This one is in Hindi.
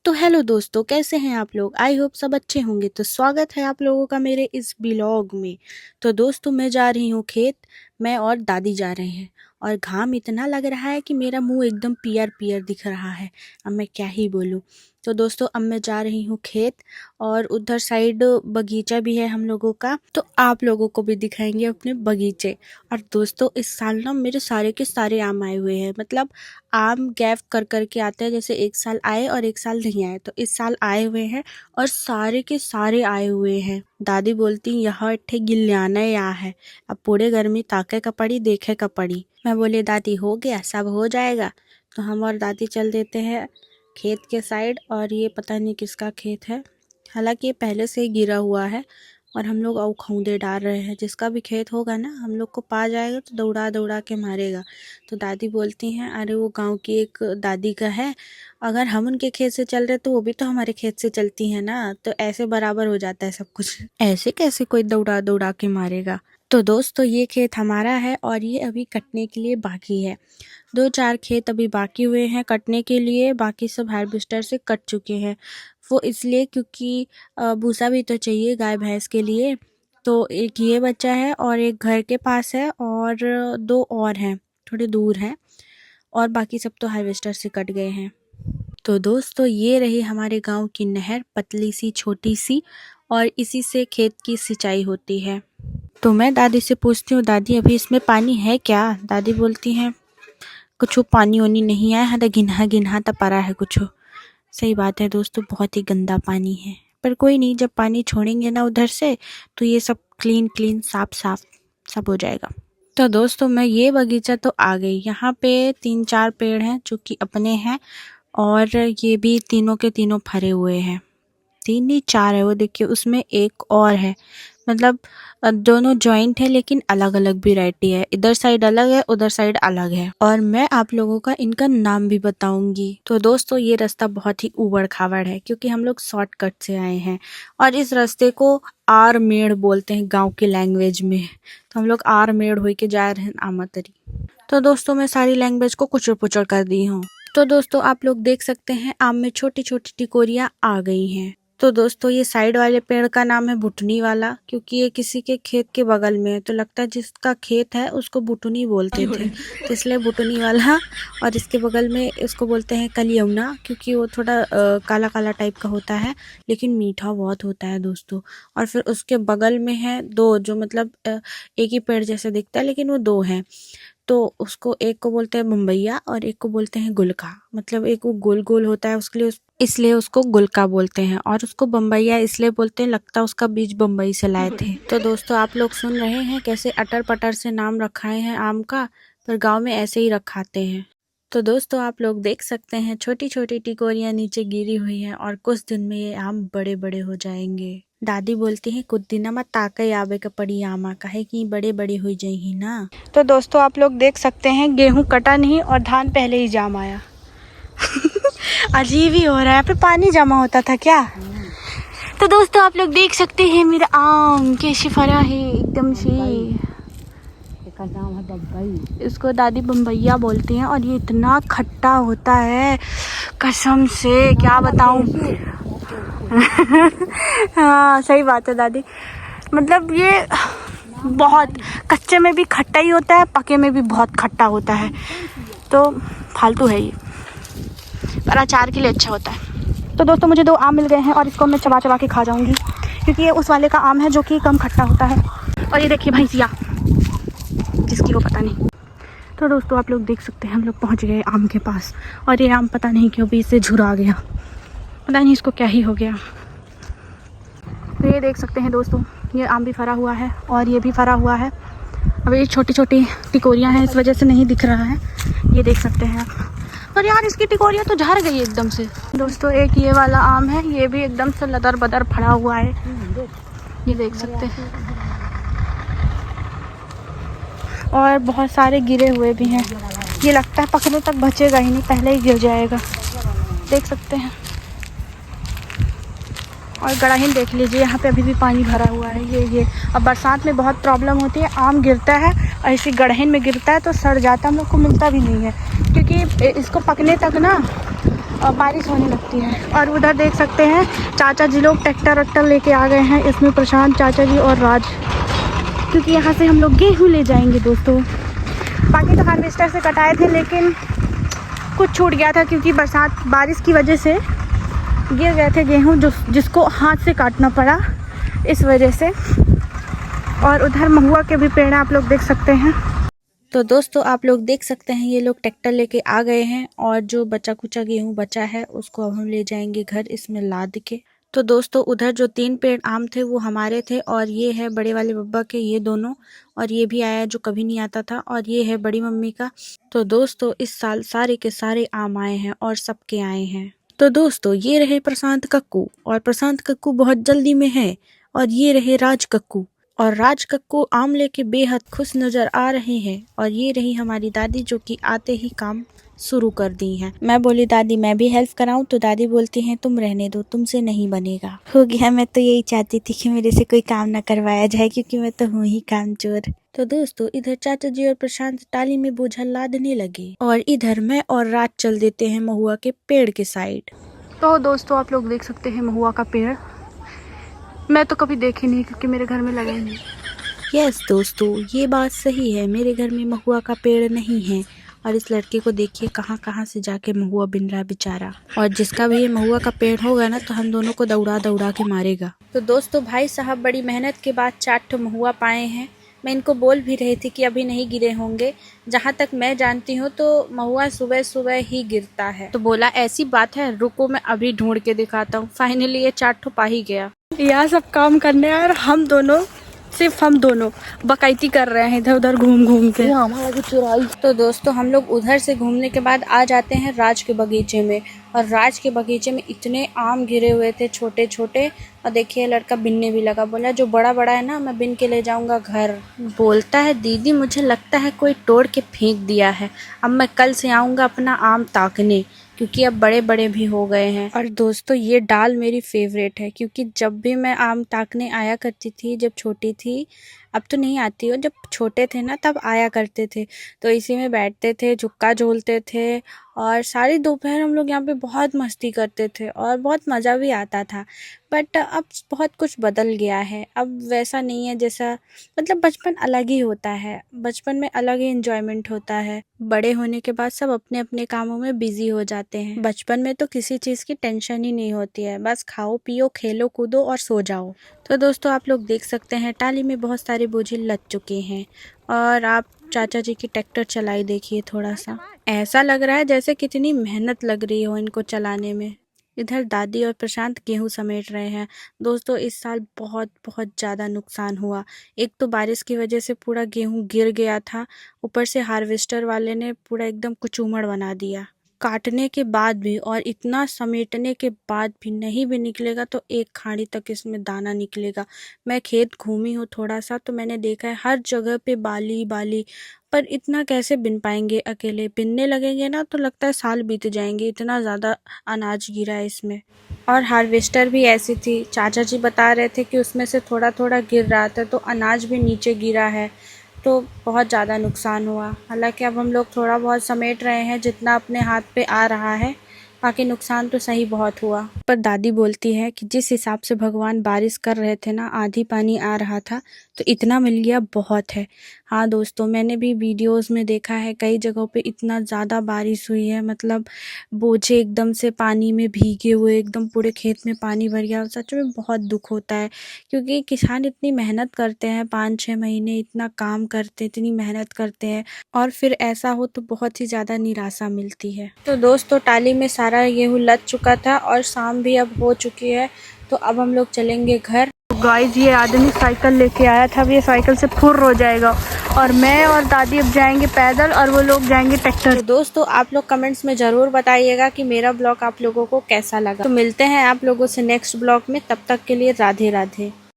तो हेलो दोस्तों, कैसे हैं आप लोग। आई होप सब अच्छे होंगे। तो स्वागत है आप लोगों का मेरे इस ब्लॉग में। तो दोस्तों, मैं जा रही हूँ खेत। मैं और दादी जा रहे हैं और घाम इतना लग रहा है कि मेरा मुंह एकदम पियर पियर दिख रहा है। अब मैं क्या ही बोलूँ। तो दोस्तों, अब मैं जा रही हूँ खेत और उधर साइड बगीचा भी है हम लोगों का, तो आप लोगों को भी दिखाएंगे अपने बगीचे। और दोस्तों, इस साल ना मेरे सारे के सारे आम आए हुए हैं। मतलब आम गैप कर कर के आते हैं, जैसे एक साल आए और एक साल नहीं आए। तो इस साल आए हुए हैं और सारे के सारे आए हुए हैं। दादी बोलती यह इट्ठे गिल्याना या है, अब पूरे गर्मी ताके का पड़ी देखे का पड़ी। मैं बोले दादी हो गया, सब हो जाएगा। तो हम और दादी चल देते हैं खेत के साइड। और ये पता नहीं किसका खेत है, हालांकि ये पहले से ही गिरा हुआ है और हम लोग अब खौंदे डाल रहे हैं। जिसका भी खेत होगा ना, हम लोग को पा जाएगा तो दौड़ा दौड़ा के मारेगा। तो दादी बोलती हैं अरे वो गांव की एक दादी का है, अगर हम उनके खेत से चल रहे तो वो भी तो हमारे खेत से चलती है ना, तो ऐसे बराबर हो जाता है सब कुछ। ऐसे कैसे कोई दौड़ा दौड़ा के मारेगा। तो दोस्तों, ये खेत हमारा है और ये अभी कटने के लिए बाकी है। 2-4 खेत अभी बाकी हुए हैं कटने के लिए, बाकी सब हार्वेस्टर से कट चुके हैं। वो इसलिए क्योंकि भूसा भी तो चाहिए गाय भैंस के लिए। तो एक ये बच्चा है और एक घर के पास है और 2 और हैं थोड़े दूर हैं, और बाकी सब तो हार्वेस्टर से कट गए हैं। तो दोस्तों, ये रही हमारे गांव की नहर, पतली सी छोटी सी, और इसी से खेत की सिंचाई होती है। तो मैं दादी से पूछती हूँ दादी अभी इसमें पानी है क्या। दादी बोलती हैं कुछ पानी वानी नहीं आया है, तो गिन्हा गिन्हा तो पड़ा है कुछ। सही बात है दोस्तों, बहुत ही गंदा पानी है। पर कोई नहीं, जब पानी छोड़ेंगे ना उधर से तो ये सब क्लीन क्लीन साफ साफ सब हो जाएगा। तो दोस्तों, मैं ये बगीचा तो आ गई। यहाँ पे 3-4 पेड़ हैं जो कि अपने हैं, और ये भी तीनों के तीनों फरे हुए हैं। 3 नहीं 4 है, वो देखिए उसमें एक और है। मतलब दोनों जॉइंट है लेकिन अलग अलग वैरायटी है। इधर साइड अलग है, उधर साइड अलग है। और मैं आप लोगों का इनका नाम भी बताऊंगी। तो दोस्तों, ये रास्ता बहुत ही उबड़ खाबड़ है क्योंकि हम लोग शॉर्टकट से आए हैं, और इस रास्ते को आर मेड़ बोलते हैं गांव के लैंग्वेज में। तो हम लोग आर मेड़ होके के जा रहे हैं आमातरी। तो दोस्तों, मैं सारी लैंग्वेज को कुचड़ पुचड़ कर दी हूँ। तो दोस्तों, आप लोग देख सकते हैं आम में छोटी छोटी टिकोरियां आ गई हैं। तो दोस्तों, ये साइड वाले पेड़ का नाम है बुटनी वाला, क्योंकि ये किसी के खेत के बगल में है। तो लगता है जिसका खेत है उसको बुटनी बोलते थे, तो इसलिए बुटनी वाला। और इसके बगल में उसको बोलते हैं कलियौना, क्योंकि वो थोड़ा काला काला टाइप का होता है लेकिन मीठा बहुत होता है दोस्तों। और फिर उसके बगल में है 2 जो मतलब एक ही पेड़ जैसे दिखता है लेकिन वो 2 हैं। तो उसको एक को बोलते हैं बम्बैया और एक को बोलते हैं गुलका। मतलब एक वो गोल गोल होता है उसके लिए इसलिए उसको गुलका बोलते हैं, और उसको बम्बैया इसलिए बोलते हैं, लगता है उसका बीज बम्बई से लाए थे। तो दोस्तों, आप लोग सुन रहे हैं कैसे अटर पटर से नाम रखाए हैं आम का, पर गांव में ऐसे ही रखाते हैं। तो दोस्तों, आप लोग देख सकते हैं छोटी छोटी टिकोरियां नीचे गिरी हुई हैं, और कुछ दिन में ये आम बड़े बड़े हो जाएंगे। दादी बोलती है कुछ दिन में ताकई आवे का पड़ी आमा, काहे कि बड़े बड़े हो जाएगी ना। तो दोस्तों, आप लोग देख सकते हैं गेहूं कटा नहीं और धान पहले ही जाम आया। अजीब ही हो रहा है, फिर पानी जमा होता था क्या। तो दोस्तों, आप लोग देख सकते हैं मेरा आम कैसे फरा है एकदम से। नाम है बम्बई, इसको दादी बम्बैया बोलती हैं, और ये इतना खट्टा होता है कसम से क्या बताऊं। हाँ सही बात है दादी, मतलब ये बहुत कच्चे में भी खट्टा ही होता है, पके में भी बहुत खट्टा होता है। तो फालतू है ये, पर अचार के लिए अच्छा होता है। तो दोस्तों, मुझे 2 आम मिल गए हैं और इसको मैं चबा चबा के खा जाऊंगी, क्योंकि ये उस वाले का आम है जो कि कम खट्टा होता है। और ये देखिए भैंसिया, जिसकी वो पता नहीं। तो दोस्तों, आप लोग देख सकते हैं हम लोग पहुंच गए आम के पास, और ये आम पता नहीं क्यों बीच से झुरा गया, पता नहीं इसको क्या ही हो गया। तो ये देख सकते हैं दोस्तों, ये आम भी फरा हुआ है और ये भी फरा हुआ है। अब ये छोटी छोटी टिकोरियां हैं, इस वजह से नहीं दिख रहा है, ये देख सकते हैं आप। पर यार इसकी टिकोरियां तो झड़ गई एकदम से। दोस्तों, एक ये वाला आम है, ये भी एकदम से लदर बदर फड़ा हुआ है, ये देख सकते हैं। और बहुत सारे गिरे हुए भी हैं, ये लगता है पकने तक बचेगा ही नहीं, पहले ही गिर जाएगा, देख सकते हैं। और गड़ाहीन देख लीजिए, यहाँ पे अभी भी पानी भरा हुआ है। ये अब बरसात में बहुत प्रॉब्लम होती है, आम गिरता है और ऐसी गड़ाहीन में गिरता है तो सड़ जाता है, हम लोग को मिलता भी नहीं है, क्योंकि इसको पकने तक ना और बारिश होने लगती है। और उधर देख सकते हैं चाचा जी लोग ट्रैक्टर वैक्टर लेके आ गए हैं। इसमें प्रशांत चाचा जी और राज, क्योंकि यहाँ से हम लोग गेहूँ ले जाएंगे दोस्तों। बाकी तो हार्वेस्टर से कटाए थे, लेकिन कुछ छूट गया था क्योंकि बरसात बारिश की वजह से गिर गए थे गेहूँ, जिसको हाथ से काटना पड़ा इस वजह से। और उधर महुआ के भी पेड़ आप लोग देख सकते हैं। तो दोस्तों आप लोग देख सकते हैं ये लोग ट्रैक्टर लेके आ गए हैं और जो बचा कुचा गेहूँ बचा है उसको अब हम ले जाएंगे घर, इसमें लाद के। तो दोस्तों उधर जो 3 पेड़ आम थे वो हमारे थे, और ये है बड़े वाले बब्बा के, ये दोनों, और ये भी आया जो कभी नहीं आता था, और ये है बड़ी मम्मी का। तो दोस्तों इस साल सारे के सारे आम आए हैं और सबके आए हैं। तो दोस्तों ये रहे प्रशांत कक्कू, और प्रशांत कक्कू बहुत जल्दी में है। और ये रहे राज कक्कू, और राज कक्कू आम लेके बेहद खुश नजर आ रहे हैं। और ये रही हमारी दादी जो कि आते ही काम शुरू कर दी हैं। मैं बोली दादी मैं भी हेल्प कराऊं, तो दादी बोलती हैं तुम रहने दो, तुमसे नहीं बनेगा। हो गया, मैं तो यही चाहती थी कि मेरे से कोई काम ना करवाया जाए, क्योंकि मैं तो हूँ ही कामचोर। तो दोस्तों इधर चाचा जी और प्रशांत टाली में बोझा लादने लगे, और इधर मैं और राज चल देते हैं महुआ के पेड़ के साइड। तो दोस्तों आप लोग देख सकते हैं महुआ का पेड़, मैं तो कभी देखी नहीं क्योंकि मेरे घर में लगे नहीं। यस दोस्तों ये बात सही है, मेरे घर में महुआ का पेड़ नहीं है। और इस लड़के को देखिए कहाँ कहाँ से जाके महुआ बिन रहा बेचारा। और जिसका भी ये महुआ का पेड़ होगा ना तो हम दोनों को दौड़ा दौड़ा के मारेगा। तो दोस्तों भाई साहब बड़ी मेहनत के बाद 4 ठो महुआ पाए हैं। मैं इनको बोल भी रही थी कि अभी नहीं गिरे होंगे, जहाँ तक मैं जानती हूँ तो महुआ सुबह सुबह ही गिरता है। तो बोला ऐसी बात है, रुको मैं अभी ढूंढ के दिखाता हूँ। फाइनली ये 4 ठो पा ही गया। यह सब काम करने और हम दोनों, सिर्फ हम दोनों बकैती कर रहे हैं इधर उधर घूम घूम के। हमारा चुराई। तो दोस्तों हम लोग उधर से घूमने के बाद आ जाते हैं राज के बगीचे में। और राज के बगीचे में इतने आम गिरे हुए थे छोटे छोटे, और देखिए लड़का बिनने भी लगा। बोला जो बड़ा बड़ा है ना मैं बिन के ले जाऊंगा घर। बोलता है दीदी मुझे लगता है कोई तोड़ के फेंक दिया है, अब मैं कल से आऊँगा अपना आम ताकने, क्योंकि अब बड़े बड़े भी हो गए हैं। और दोस्तों ये डाल मेरी फेवरेट है, क्योंकि जब भी मैं आम ताकने आया करती थी जब छोटी थी, अब तो नहीं आती हो, जब छोटे थे ना तब आया करते थे। तो इसी में बैठते थे, झुक्का झोलते थे, और सारी दोपहर हम लोग यहाँ पे बहुत मस्ती करते थे और बहुत मज़ा भी आता था। बट अब बहुत कुछ बदल गया है, अब वैसा नहीं है जैसा, मतलब बचपन अलग ही होता है, बचपन में अलग ही एंजॉयमेंट होता है। बड़े होने के बाद सब अपने अपने कामों में बिजी हो जाते हैं। बचपन में तो किसी चीज़ की टेंशन ही नहीं होती है, बस खाओ पियो खेलो कूदो और सो जाओ। तो दोस्तों आप लोग देख सकते हैं टाली में बहुत सारे बोझे लद चुके हैं। और आप चाचा जी की ट्रैक्टर चलाई देखिए, थोड़ा सा ऐसा लग रहा है जैसे कितनी मेहनत लग रही हो इनको चलाने में। इधर दादी और प्रशांत गेहूं समेट रहे हैं। दोस्तों इस साल बहुत बहुत ज़्यादा नुकसान हुआ। एक तो बारिश की वजह से पूरा गेहूं गिर गया था, ऊपर से हार्वेस्टर वाले ने पूरा एकदम कुचूमड़ बना दिया। काटने के बाद भी और इतना समेटने के बाद भी नहीं भी निकलेगा तो 1 खाड़ी तक इसमें दाना निकलेगा। मैं खेत घूमी हूँ थोड़ा सा, तो मैंने देखा है हर जगह पे बाली बाली, पर इतना कैसे बिन पाएंगे अकेले। बिनने लगेंगे ना तो लगता है साल बीत जाएंगे, इतना ज़्यादा अनाज गिरा है इसमें। और हार्वेस्टर भी ऐसी थी, चाचा जी बता रहे थे कि उसमें से थोड़ा थोड़ा गिर रहा था, तो अनाज भी नीचे गिरा है, तो बहुत ज़्यादा नुकसान हुआ। हालांकि अब हम लोग थोड़ा बहुत समेट रहे हैं जितना अपने हाथ पे आ रहा है, बाकी नुकसान तो सही बहुत हुआ। पर दादी बोलती है कि जिस हिसाब से भगवान बारिश कर रहे थे ना, आधी पानी आ रहा था, तो इतना मिल गया बहुत है। हाँ दोस्तों मैंने भी वीडियोस में देखा है कई जगहों पे इतना ज़्यादा बारिश हुई है, मतलब बोझे एकदम से पानी में भीगे हुए, एकदम पूरे खेत में पानी भर गया। सच में बहुत दुख होता है, क्योंकि किसान इतनी मेहनत करते हैं, 5-6 महीने इतना काम करते, इतनी मेहनत करते हैं, और फिर ऐसा हो तो बहुत ही ज़्यादा निराशा मिलती है। तो दोस्तों टाली में सारा गेहूँ लद चुका था और शाम भी अब हो चुकी है, तो अब हम लोग चलेंगे घर। गाइस ये आदमी साइकिल लेके आया था, अब ये साइकिल से फुर्र हो जाएगा, और मैं और दादी अब जाएंगे पैदल और वो लोग जाएंगे ट्रैक्टर। तो दोस्तों आप लोग कमेंट्स में ज़रूर बताइएगा कि मेरा ब्लॉग आप लोगों को कैसा लगा। तो मिलते हैं आप लोगों से नेक्स्ट ब्लॉग में, तब तक के लिए राधे राधे।